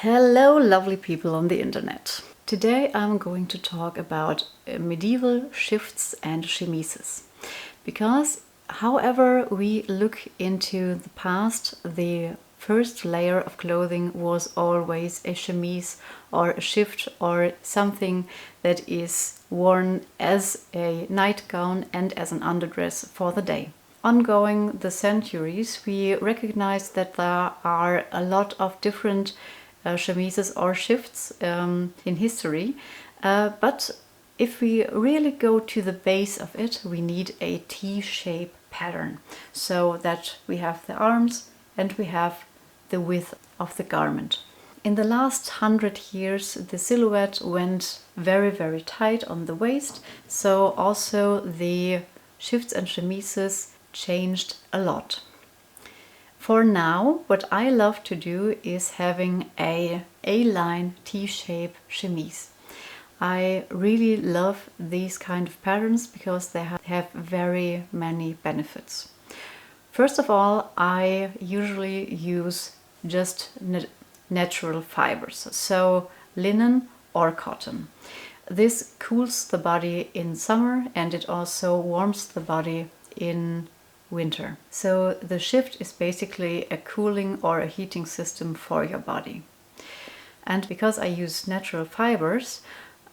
Hello lovely people on the internet. Today I'm going to talk about medieval shifts and chemises. Because however we look into the past, the first layer of clothing was always a chemise or a shift or something that is worn as a nightgown and as an underdress for the day. Ongoing the centuries, we recognize that there are a lot of different chemises or shifts in history, but if we really go to the base of it, we need a T-shape pattern so that we have the arms and we have the width of the garment. In the last 100 years, the silhouette went very tight on the waist, so also the shifts and chemises changed a lot. For now, what I love to do is having a A-line T-shape chemise. I really love these kind of patterns because they have very many benefits. First of all, I usually use just natural fibers, so linen or cotton. This cools the body in summer and it also warms the body in winter. So the shift is basically a cooling or a heating system for your body. And because I use natural fibers,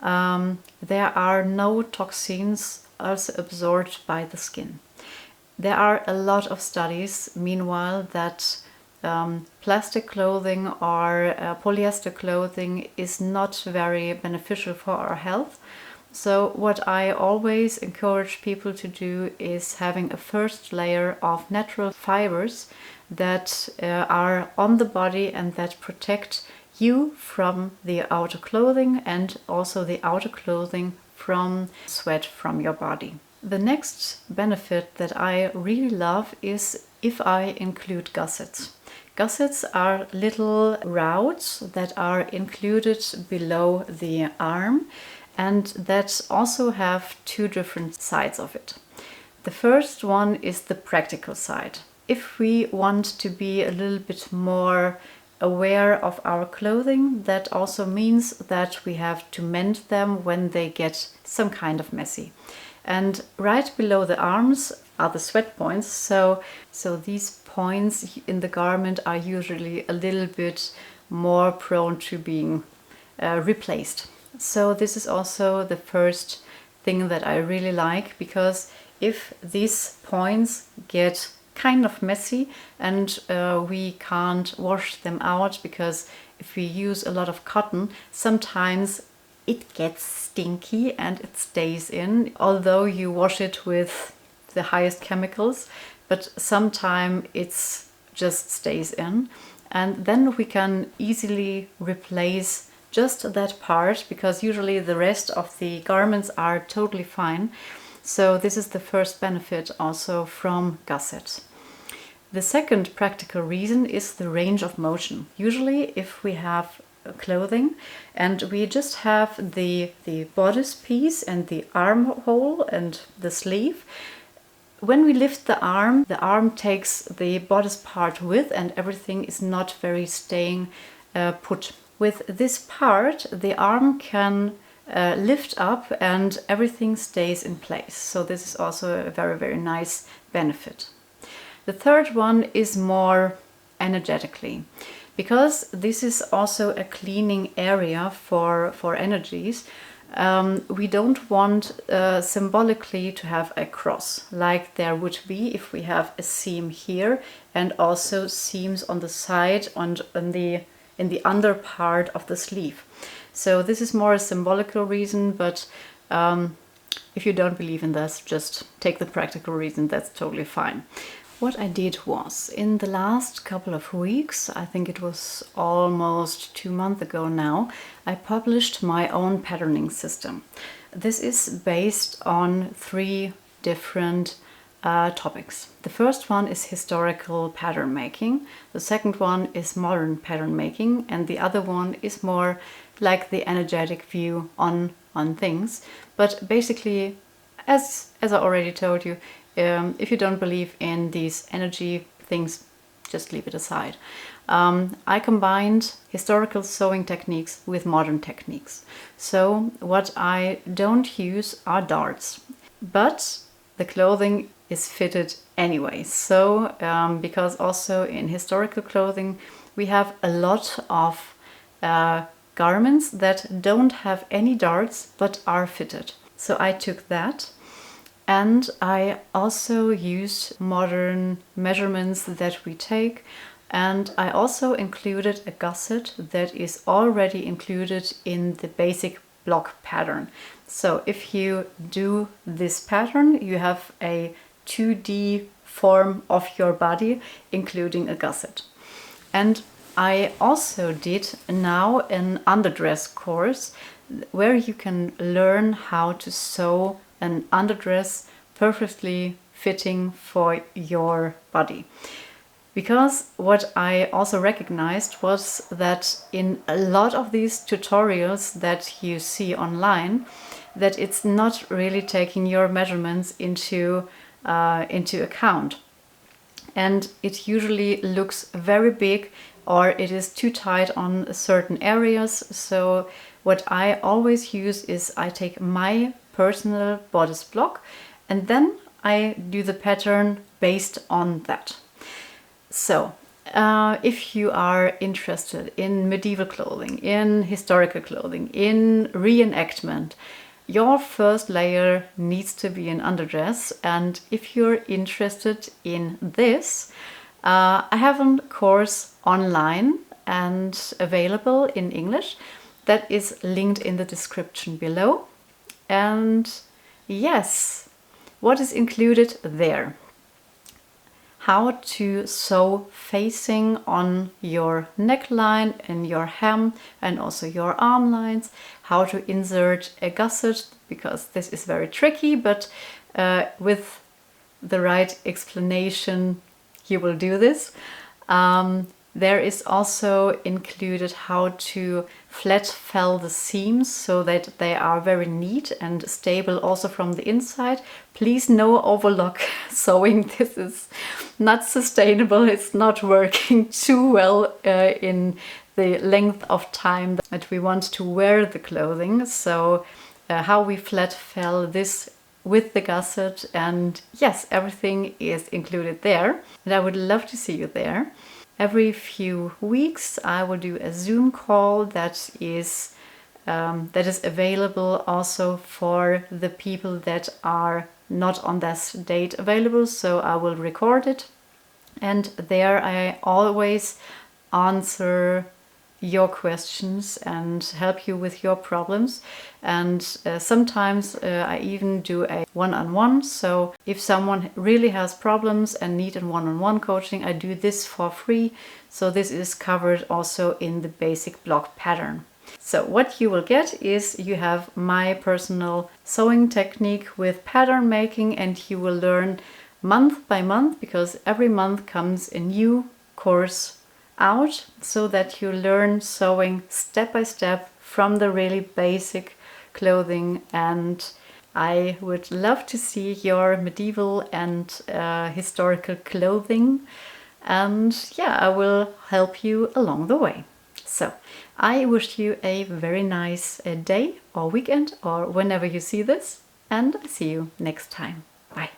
there are no toxins also absorbed by the skin. There are a lot of studies, meanwhile, that plastic clothing or polyester clothing is not very beneficial for our health. So what I always encourage people to do is having a first layer of natural fibers that are on the body and that protect you from the outer clothing and also the outer clothing from sweat from your body. The next benefit that I really love is if I include gussets. Gussets are little rowds that are included below the arm and that also have two different sides of it. The first one is the practical side. If we want to be a little bit more aware of our clothing, that also means that we have to mend them when they get some kind of messy. And right below the arms are the sweat points, so these points in the garment are usually a little bit more prone to being replaced. So this is also the first thing that I really like, because if these points get kind of messy and we can't wash them out, because if we use a lot of cotton, sometimes it gets stinky and it stays in, although you wash it with the highest chemicals, but sometimes it just stays in. And then we can easily replace just that part, because usually the rest of the garments are totally fine. So this is the first benefit also from gussets. The second practical reason is the range of motion. Usually if we have clothing and we just have the bodice piece and the armhole and the sleeve, when we lift the arm takes the bodice part with and everything is not very staying put. With this part, the arm can lift up and everything stays in place. So this is also a very nice benefit. The third one is more energetically, because this is also a cleaning area for energies. We don't want symbolically to have a cross like there would be if we have a seam here and also seams on the side and in the under part of the sleeve. So this is more a symbolical reason, but if you don't believe in this, just take the practical reason, that's totally fine. What I did was, in the last couple of weeks, I think it was almost 2 months ago now, I published my own patterning system. This is based on 3 different topics. The first one is historical pattern making, the second one is modern pattern making, and the other one is more like the energetic view on things. But basically, as I already told you, if you don't believe in these energy things, just leave it aside. I combined historical sewing techniques with modern techniques. So what I don't use are darts, but the clothing is fitted anyway. So because also in historical clothing we have a lot of garments that don't have any darts but are fitted. So I took that, and I also used modern measurements that we take, and I also included a gusset that is already included in the basic block pattern. So if you do this pattern, you have a 2D form of your body, including a gusset. And I also did now an underdress course where you can learn how to sew an underdress perfectly fitting for your body. Because what I also recognized was that in a lot of these tutorials that you see online, that it's not really taking your measurements into account. And it usually looks very big, or it is too tight on certain areas. So what I always use is I take my personal bodice block and then I do the pattern based on that. So if you are interested in medieval clothing, in historical clothing, in reenactment, your first layer needs to be an underdress. And if you're interested in this, I have a course online and available in English that is linked in the description below. And yes, what is included there? How to sew facing on your neckline and your hem and also your arm lines, how to insert a gusset, because this is very tricky, but with the right explanation you will do this. There is also included how to flat fell the seams so that they are very neat and stable also from the inside. Please no overlock sewing. This is not sustainable. It's not working too well in the length of time that we want to wear the clothing. So how we flat fell this with the gusset, and yes, everything is included there. And I would love to see you there. Every few weeks I will do a Zoom call that is available also for the people that are not on this date available. So I will record it, and there I always answer your questions and help you with your problems. And sometimes I even do a one-on-one. So if someone really has problems and need a one-on-one coaching, I do this for free. So this is covered also in the basic block pattern. So what you will get is you have my personal sewing technique with pattern making, and you will learn month by month, because every month comes a new course out, so that you learn sewing step by step from the really basic clothing. And I would love to see your medieval and historical clothing, and yeah, I will help you along the way. So I wish you a very nice day or weekend or whenever you see this, and I'll see you next time. Bye.